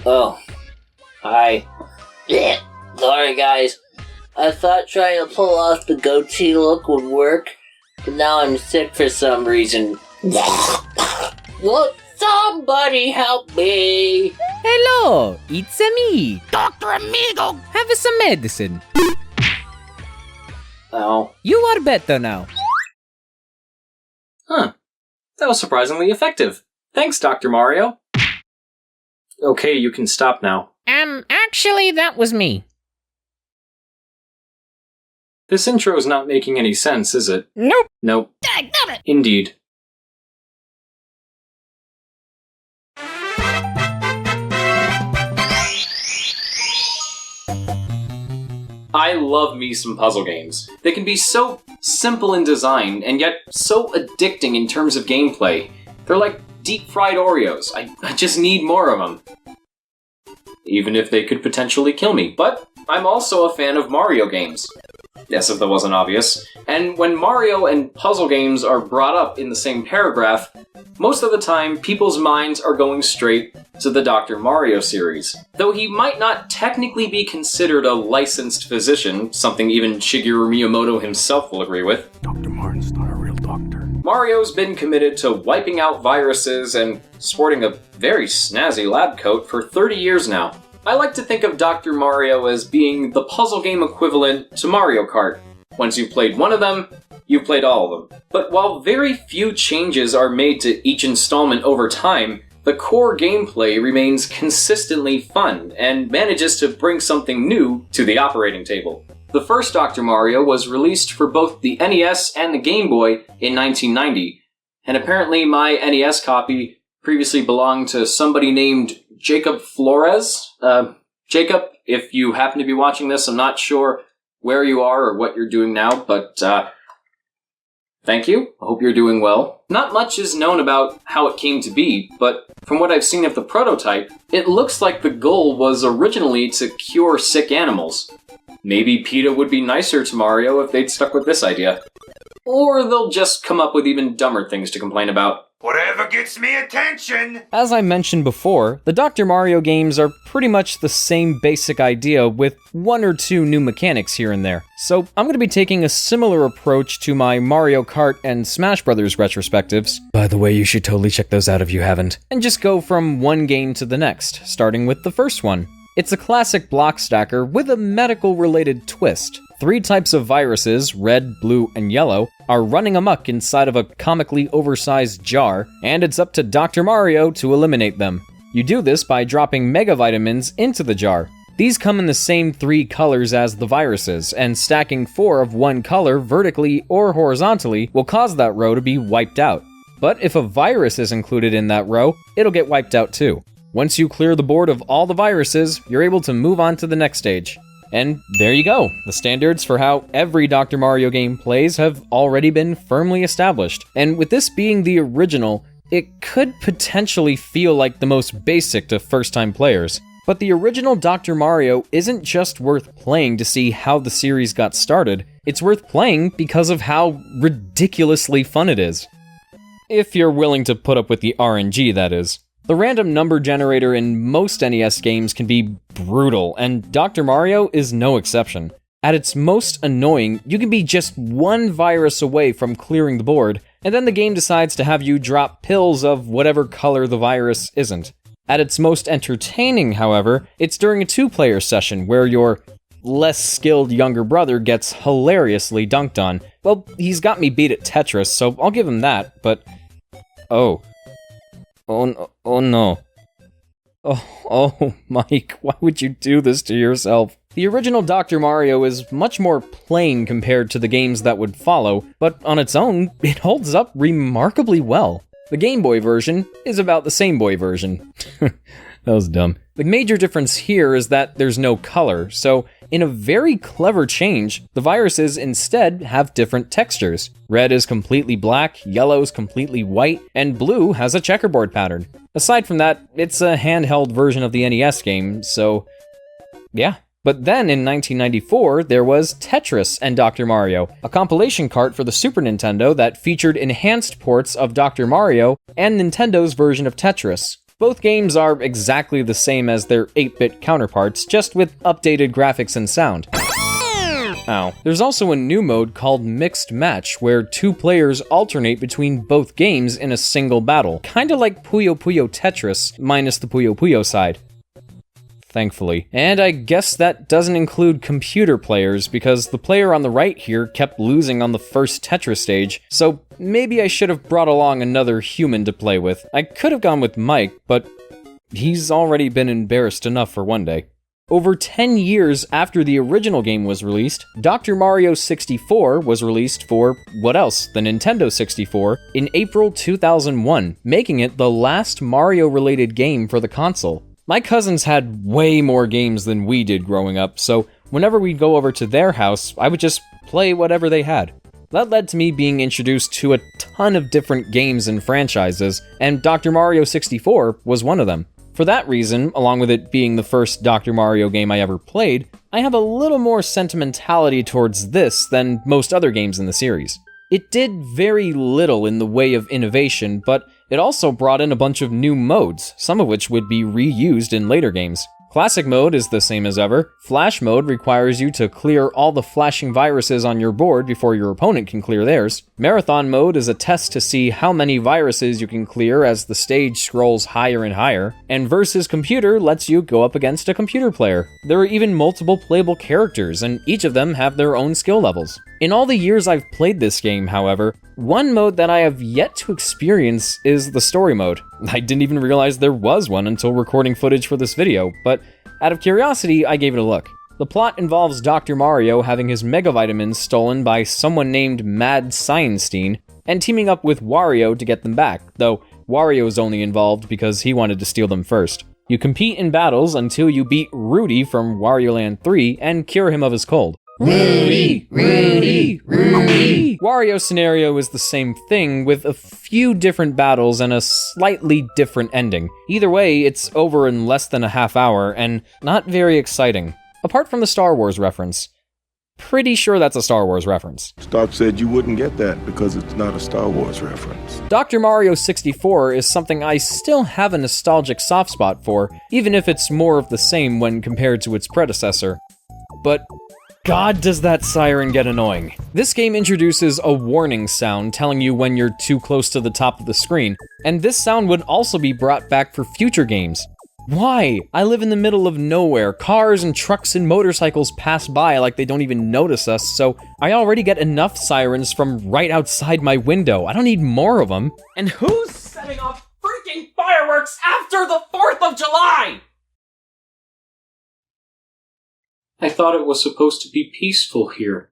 Oh. Hi. Sorry, guys. I thought trying to pull off the goatee look would work, but now I'm sick for some reason. Look, somebody help me! Hello, it's me, Dr. Amigo! have some medicine. Oh. You are better now. Huh. That was surprisingly effective. Thanks, Dr. Mario. Okay, you can stop now. Actually, that was me. This intro is not making any sense, is it? Nope. Nope. Dadgummit! Indeed. I love me some puzzle games. They can be so simple in design, and yet so addicting in terms of gameplay. They're like deep-fried Oreos. I just need more of them. Even if they could potentially kill me. But I'm also a fan of Mario games. Yes, if that wasn't obvious. And when Mario and puzzle games are brought up in the same paragraph, most of the time people's minds are going straight to the Dr. Mario series. Though he might not technically be considered a licensed physician, something even Shigeru Miyamoto himself will agree with. Dr. Martin's not a real doctor. Mario's been committed to wiping out viruses and sporting a very snazzy lab coat for 30 years now. I like to think of Dr. Mario as being the puzzle game equivalent to Mario Kart. Once you've played one of them, you've played all of them. But while very few changes are made to each installment over time, the core gameplay remains consistently fun and manages to bring something new to the operating table. The first Dr. Mario was released for both the NES and the Game Boy in 1990, and apparently my NES copy previously belonged to somebody named Jacob Flores. Jacob, if you happen to be watching this, I'm not sure where you are or what you're doing now, but thank you. I hope you're doing well. Not much is known about how it came to be, but from what I've seen of the prototype, it looks like the goal was originally to cure sick animals. Maybe PETA would be nicer to Mario if they'd stuck with this idea. Or they'll just come up with even dumber things to complain about. Whatever gets me attention! As I mentioned before, the Dr. Mario games are pretty much the same basic idea with one or two new mechanics here and there. So I'm going to be taking a similar approach to my Mario Kart and Smash Bros. Retrospectives. By the way, you should totally check those out if you haven't. And just go from one game to the next, starting with the first one. It's a classic block stacker with a medical-related twist. 3 types of viruses, red, blue, and yellow, are running amok inside of a comically oversized jar, and it's up to Dr. Mario to eliminate them. You do this by dropping mega vitamins into the jar. These come in the same 3 colors as the viruses, and stacking 4 of one color vertically or horizontally will cause that row to be wiped out. But if a virus is included in that row, it'll get wiped out too. Once you clear the board of all the viruses, you're able to move on to the next stage. And there you go. The standards for how every Dr. Mario game plays have already been firmly established. And with this being the original, it could potentially feel like the most basic to first-time players. But the original Dr. Mario isn't just worth playing to see how the series got started, it's worth playing because of how ridiculously fun it is. If you're willing to put up with the RNG, that is. The random number generator in most NES games can be brutal, and Dr. Mario is no exception. At its most annoying, you can be just one virus away from clearing the board, and then the game decides to have you drop pills of whatever color the virus isn't. At its most entertaining, however, it's during a 2-player session where your less skilled younger brother gets hilariously dunked on. Well, he's got me beat at Tetris, so I'll give him that, but... Oh no. Oh, Mike, why would you do this to yourself? The original Dr. Mario is much more plain compared to the games that would follow, but on its own, it holds up remarkably well. The Game Boy version is about the same Boy version. That was dumb. The major difference here is that there's no color, so in a very clever change, the viruses instead have different textures. Red is completely black, yellow is completely white, and blue has a checkerboard pattern. Aside from that, it's a handheld version of the NES game, so yeah, But then in 1994, there was Tetris and Dr. Mario, a compilation cart for the Super Nintendo that featured enhanced ports of Dr. Mario and Nintendo's version of Tetris. Both games are exactly the same as their 8-bit counterparts, just with updated graphics and sound. Ow. There's also a new mode called Mixed Match, where 2 players alternate between both games in a single battle, kinda like Puyo Puyo Tetris, minus the Puyo Puyo side. Thankfully. And I guess that doesn't include computer players, because the player on the right here kept losing on the first Tetris stage, so maybe I should have brought along another human to play with. I could have gone with Mike, but he's already been embarrassed enough for one day. Over 10 years after the original game was released, Dr. Mario 64 was released for, what else, the Nintendo 64, in April 2001, making it the last Mario-related game for the console. My cousins had way more games than we did growing up, so whenever we'd go over to their house, I would just play whatever they had. That led to me being introduced to a ton of different games and franchises, and Dr. Mario 64 was one of them. For that reason, along with it being the first Dr. Mario game I ever played, I have a little more sentimentality towards this than most other games in the series. It did very little in the way of innovation, but it also brought in a bunch of new modes, some of which would be reused in later games. Classic mode is the same as ever. Flash mode requires you to clear all the flashing viruses on your board before your opponent can clear theirs. Marathon mode is a test to see how many viruses you can clear as the stage scrolls higher and higher. And Versus Computer lets you go up against a computer player. There are even multiple playable characters, and each of them have their own skill levels. In all the years I've played this game, however, one mode that I have yet to experience is the story mode. I didn't even realize there was one until recording footage for this video, but out of curiosity, I gave it a look. The plot involves Dr. Mario having his Mega Vitamins stolen by someone named Mad Scienstein, and teaming up with Wario to get them back, though Wario's only involved because he wanted to steal them first. You compete in battles until you beat Rudy from Wario Land 3 and cure him of his cold. Rudy! Rudy! Rudy! Wario's scenario is the same thing, with a few different battles and a slightly different ending. Either way, it's over in less than a half hour, and not very exciting. Apart from the Star Wars reference. Pretty sure that's a Star Wars reference. Stark said you wouldn't get that because it's not a Star Wars reference. Dr. Mario 64 is something I still have a nostalgic soft spot for, even if it's more of the same when compared to its predecessor. But God, does that siren get annoying. This game introduces a warning sound telling you when you're too close to the top of the screen, and this sound would also be brought back for future games. Why? I live in the middle of nowhere. Cars and trucks and motorcycles pass by like they don't even notice us, so I already get enough sirens from right outside my window. I don't need more of them. And who's setting off freaking fireworks after the 4th of July? I thought it was supposed to be peaceful here.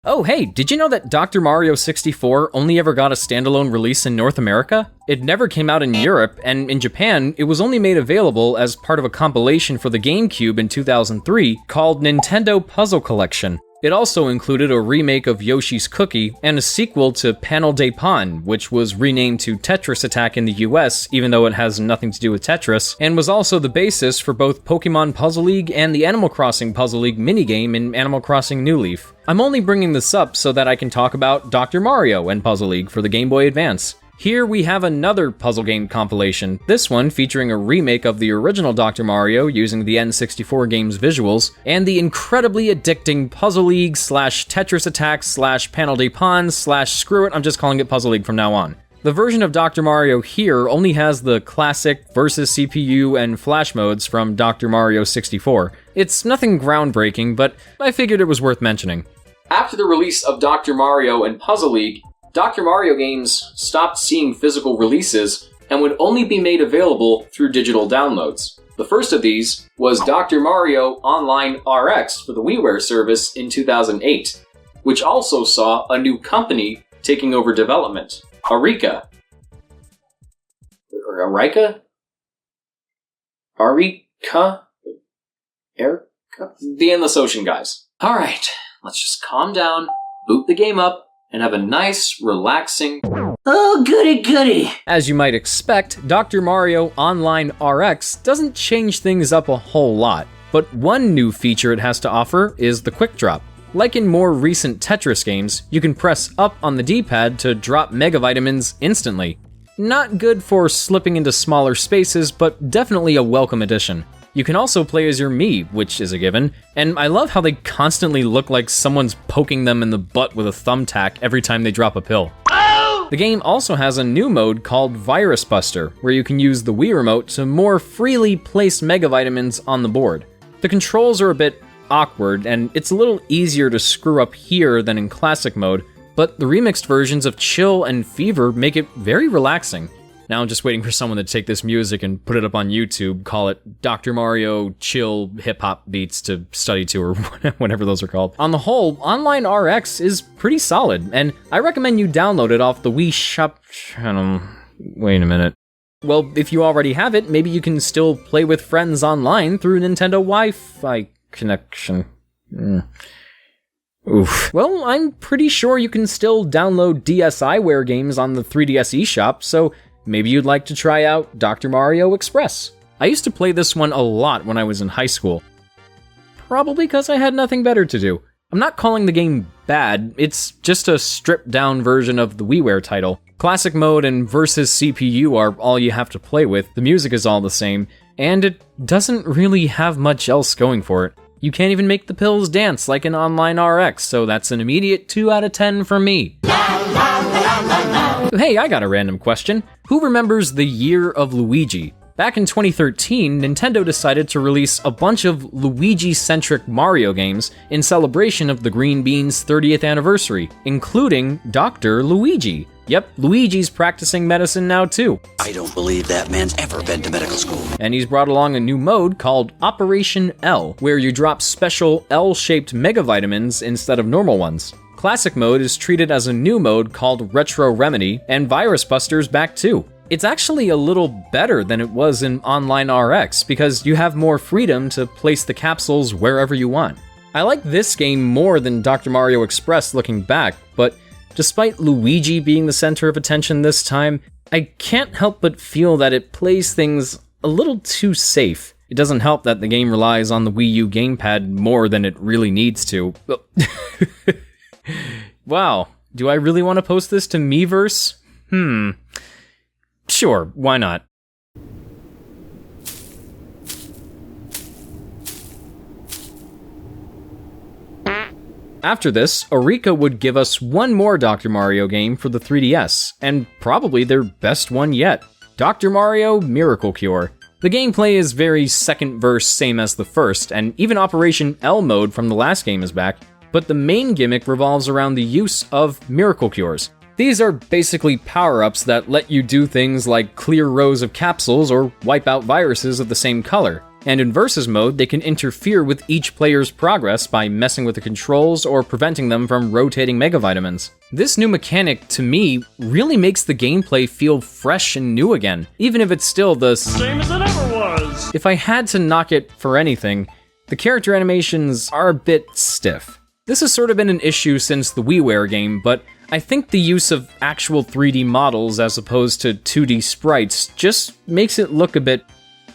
Oh hey, did you know that Dr. Mario 64 only ever got a standalone release in North America? It never came out in Europe, and in Japan, it was only made available as part of a compilation for the GameCube in 2003 called Nintendo Puzzle Collection. It also included a remake of Yoshi's Cookie and a sequel to Panel de Pon, which was renamed to Tetris Attack in the US, even though it has nothing to do with Tetris, and was also the basis for both Pokemon Puzzle League and the Animal Crossing Puzzle League minigame in Animal Crossing New Leaf. I'm only bringing this up so that I can talk about Dr. Mario and Puzzle League for the Game Boy Advance. Here we have another puzzle game compilation, this one featuring a remake of the original Dr. Mario using the N64 game's visuals, and the incredibly addicting Puzzle League / Tetris Attack / Panel de Pon / screw it, I'm just calling it Puzzle League from now on. The version of Dr. Mario here only has the classic versus CPU and flash modes from Dr. Mario 64. It's nothing groundbreaking, but I figured it was worth mentioning. After the release of Dr. Mario and Puzzle League, Dr. Mario games stopped seeing physical releases and would only be made available through digital downloads. The first of these was Dr. Mario Online RX for the WiiWare service in 2008, which also saw a new company taking over development, Arika. Arika? Arika? Erica? The Endless Ocean guys. Alright, let's just calm down, boot the game up, and have a nice, relaxing... Oh, goody goody! As you might expect, Dr. Mario Online RX doesn't change things up a whole lot. but one new feature it has to offer is the quick drop. Like in more recent Tetris games, you can press up on the D-pad to drop Mega Vitamins instantly. Not good for slipping into smaller spaces, but definitely a welcome addition. You can also play as your Mii, which is a given, and I love how they constantly look like someone's poking them in the butt with a thumbtack every time they drop a pill. The game also has a new mode called Virus Buster, where you can use the Wii Remote to more freely place Mega Vitamins on the board. The controls are a bit awkward, and it's a little easier to screw up here than in classic mode, but the remixed versions of Chill and Fever make it very relaxing. Now I'm just waiting for someone to take this music and put it up on YouTube, call it Dr. Mario Chill Hip-Hop Beats to Study to, or whatever those are called. On the whole, Online RX is pretty solid, and I recommend you download it off the Wii Shop channel. Wait a minute. Well, if you already have it, maybe you can still play with friends online through Nintendo Wi-Fi connection. Oof. Well, I'm pretty sure you can still download DSiWare games on the 3DS eShop, so maybe you'd like to try out Dr. Mario Express. I used to play this one a lot when I was in high school. Probably because I had nothing better to do. I'm not calling the game bad, it's just a stripped-down version of the WiiWare title. Classic mode and versus CPU are all you have to play with, the music is all the same, and it doesn't really have much else going for it. You can't even make the pills dance like in Online RX, so that's an immediate 2 out of 10 from me. Hey, I got a random question. Who remembers the Year of Luigi? Back in 2013, Nintendo decided to release a bunch of Luigi-centric Mario games in celebration of the Green Bean's 30th anniversary, including Dr. Luigi. Yep, Luigi's practicing medicine now too. I don't believe that man's ever been to medical school. And he's brought along a new mode called Operation L, where you drop special L-shaped Mega Vitamins instead of normal ones. Classic mode is treated as a new mode called Retro Remedy, and Virus Buster's back too. It's actually a little better than it was in Online RX, because you have more freedom to place the capsules wherever you want. I like this game more than Dr. Mario Express looking back, but despite Luigi being the center of attention this time, I can't help but feel that it plays things a little too safe. It doesn't help that the game relies on the Wii U gamepad more than it really needs to. Wow, do I really want to post this to Miiverse? Sure, why not? After this, Eureka would give us one more Dr. Mario game for the 3DS, and probably their best one yet, Dr. Mario Miracle Cure. The gameplay is very second verse same as the first, and even Operation L mode from the last game is back, but the main gimmick revolves around the use of Miracle Cures. These are basically power-ups that let you do things like clear rows of capsules or wipe out viruses of the same color. And in Versus mode, they can interfere with each player's progress by messing with the controls or preventing them from rotating Mega Vitamins. This new mechanic, to me, really makes the gameplay feel fresh and new again, even if it's still the same as it ever was. If I had to knock it for anything, the character animations are a bit stiff. This has sort of been an issue since the WiiWare game, but I think the use of actual 3D models as opposed to 2D sprites just makes it look a bit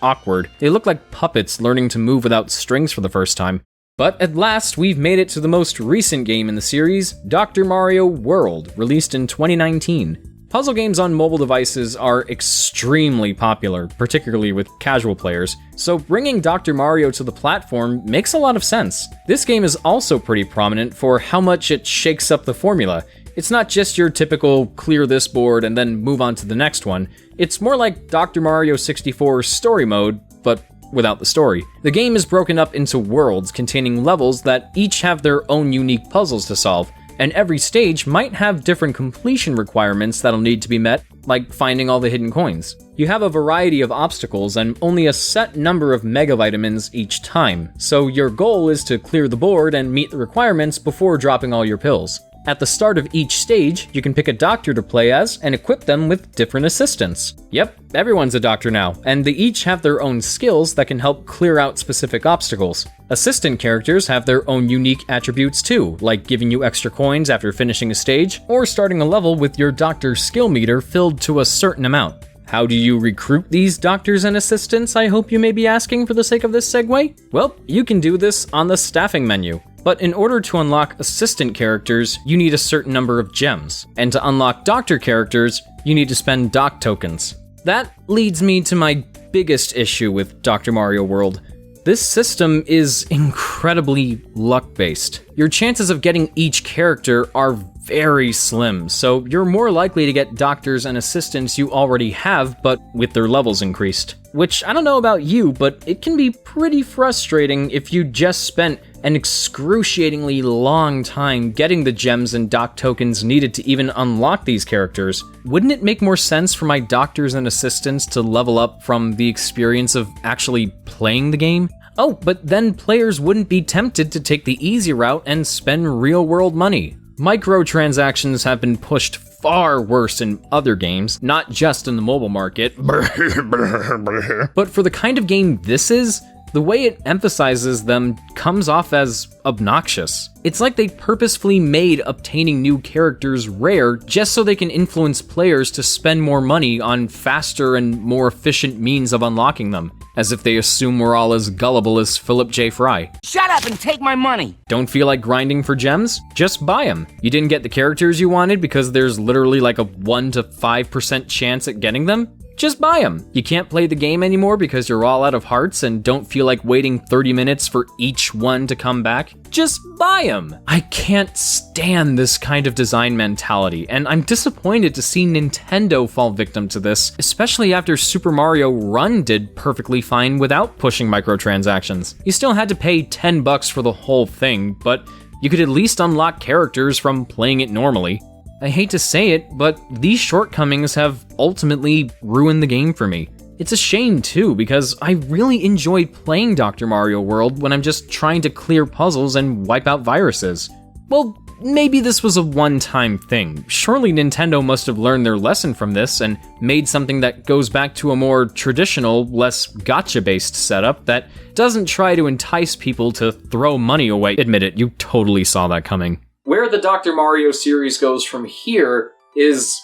awkward. They look like puppets learning to move without strings for the first time. But at last, we've made it to the most recent game in the series, Dr. Mario World, released in 2019. Puzzle games on mobile devices are extremely popular, particularly with casual players, so bringing Dr. Mario to the platform makes a lot of sense. This game is also pretty prominent for how much it shakes up the formula. It's not just your typical clear this board and then move on to the next one. It's more like Dr. Mario 64 story mode, but without the story. The game is broken up into worlds containing levels that each have their own unique puzzles to solve, and every stage might have different completion requirements that'll need to be met, like finding all the hidden coins. You have a variety of obstacles and only a set number of Mega Vitamins each time, so your goal is to clear the board and meet the requirements before dropping all your pills. At the start of each stage, you can pick a doctor to play as and equip them with different assistants. Yep, everyone's a doctor now, and they each have their own skills that can help clear out specific obstacles. Assistant characters have their own unique attributes too, like giving you extra coins after finishing a stage, or starting a level with your doctor's skill meter filled to a certain amount. How do you recruit these doctors and assistants, I hope you may be asking for the sake of this segue? Well, you can do this on the staffing menu. But in order to unlock assistant characters, you need a certain number of gems. And to unlock doctor characters, you need to spend doc tokens. That leads me to my biggest issue with Dr. Mario World. This system is incredibly luck-based. Your chances of getting each character are very slim, so you're more likely to get doctors and assistants you already have, but with their levels increased. Which, I don't know about you, but it can be pretty frustrating if you just spent an excruciatingly long time getting the gems and doc tokens needed to even unlock these characters. Wouldn't it make more sense for my doctors and assistants to level up from the experience of actually playing the game? Oh, but then players wouldn't be tempted to take the easy route and spend real-world money. Microtransactions have been pushed far worse in other games, not just in the mobile market. But for the kind of game this is, the way it emphasizes them comes off as obnoxious. It's like they purposefully made obtaining new characters rare just so they can influence players to spend more money on faster and more efficient means of unlocking them, as if they assume we're all as gullible as Philip J. Fry. Shut up and take my money! Don't feel like grinding for gems? Just buy them. You didn't get the characters you wanted because there's literally like a 1 to 5% chance at getting them? Just buy them. You can't play the game anymore because you're all out of hearts and don't feel like waiting 30 minutes for each one to come back? Just buy them. I can't stand this kind of design mentality, and I'm disappointed to see Nintendo fall victim to this, especially after Super Mario Run did perfectly fine without pushing microtransactions. You still had to pay $10 for the whole thing, but you could at least unlock characters from playing it normally. I hate to say it, but these shortcomings have ultimately ruined the game for me. It's a shame too, because I really enjoyed playing Dr. Mario World when I'm just trying to clear puzzles and wipe out viruses. Well, maybe this was a one-time thing. Surely Nintendo must have learned their lesson from this and made something that goes back to a more traditional, less gacha-based setup that doesn't try to entice people to throw money away. Admit it, you totally saw that coming. Where the Dr. Mario series goes from here is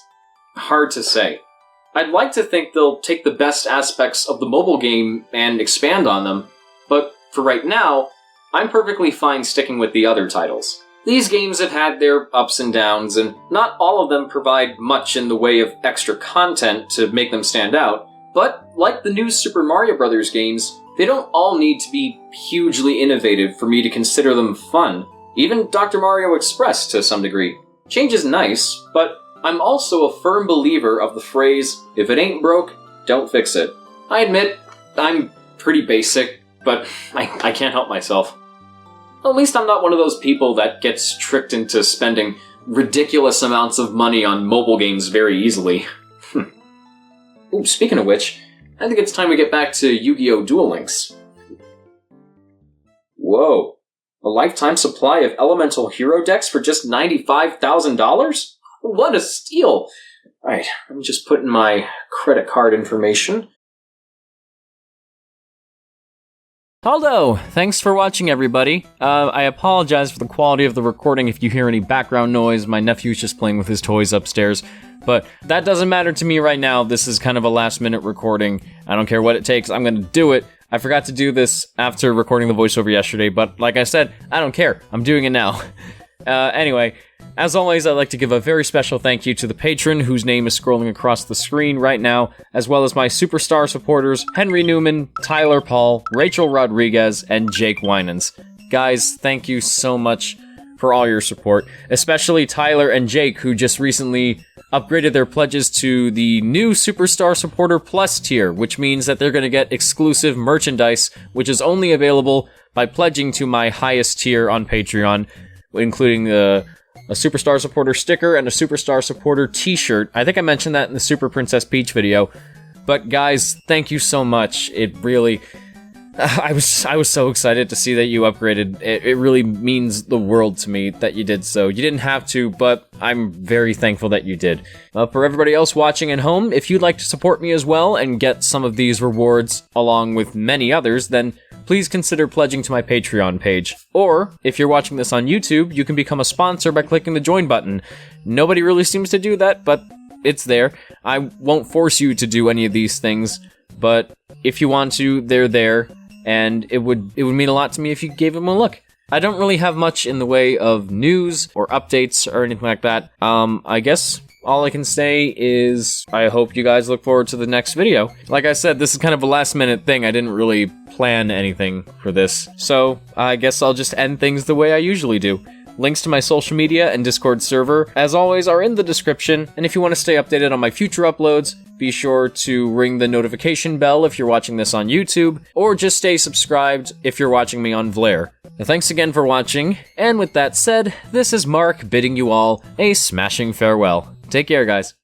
hard to say. I'd like to think they'll take the best aspects of the mobile game and expand on them, but for right now, I'm perfectly fine sticking with the other titles. These games have had their ups and downs, and not all of them provide much in the way of extra content to make them stand out, but like the new Super Mario Bros. Games, they don't all need to be hugely innovative for me to consider them fun. Even Dr. Mario Express to some degree. Change is nice, but I'm also a firm believer of the phrase, if it ain't broke, don't fix it. I admit, I'm pretty basic, but I can't help myself. At least I'm not one of those people that gets tricked into spending ridiculous amounts of money on mobile games very easily. Ooh, speaking of which, I think it's time we get back to Yu-Gi-Oh! Duel Links. Whoa. A lifetime supply of elemental hero decks for just $95,000? What a steal! Alright, I'm just putting my credit card information. Haldo! Thanks for watching, everybody. I apologize for the quality of the recording if you hear any background noise. My nephew's just playing with his toys upstairs. But that doesn't matter to me right now. This is kind of a last-minute recording. I don't care what it takes. I'm gonna do it. I forgot to do this after recording the voiceover yesterday, but like I said, I don't care. I'm doing it now. Anyway, as always, I'd like to give a very special thank you to the patron whose name is scrolling across the screen right now, as well as my superstar supporters, Henry Newman, Tyler Paul, Rachel Rodriguez, and Jake Winans. Guys, thank you so much for all your support, especially Tyler and Jake, who just recently upgraded their pledges to the new Superstar Supporter Plus tier, which means that they're going to get exclusive merchandise, which is only available by pledging to my highest tier on Patreon, including a Superstar Supporter sticker and a Superstar Supporter t-shirt. I think I mentioned that in the Super Princess Peach video. But guys, thank you so much. It really... I was so excited to see that you upgraded. It really means the world to me that you did so. You didn't have to, but I'm very thankful that you did. For everybody else watching at home, if you'd like to support me as well and get some of these rewards along with many others, then please consider pledging to my Patreon page. Or, if you're watching this on YouTube, you can become a sponsor by clicking the join button. Nobody really seems to do that, but it's there. I won't force you to do any of these things, but if you want to, they're there, and it would mean a lot to me if you gave them a look. I don't really have much in the way of news or updates or anything like that. I guess all I can say is I hope you guys look forward to the next video. Like I said, this is kind of a last-minute thing. I didn't really plan anything for this, so I guess I'll just end things the way I usually do. Links to my social media and Discord server, as always, are in the description, and if you want to stay updated on my future uploads, be sure to ring the notification bell if you're watching this on YouTube, or just stay subscribed if you're watching me on Vlare. Now, thanks again for watching, and with that said, this is Marc bidding you all a smashing farewell. Take care, guys.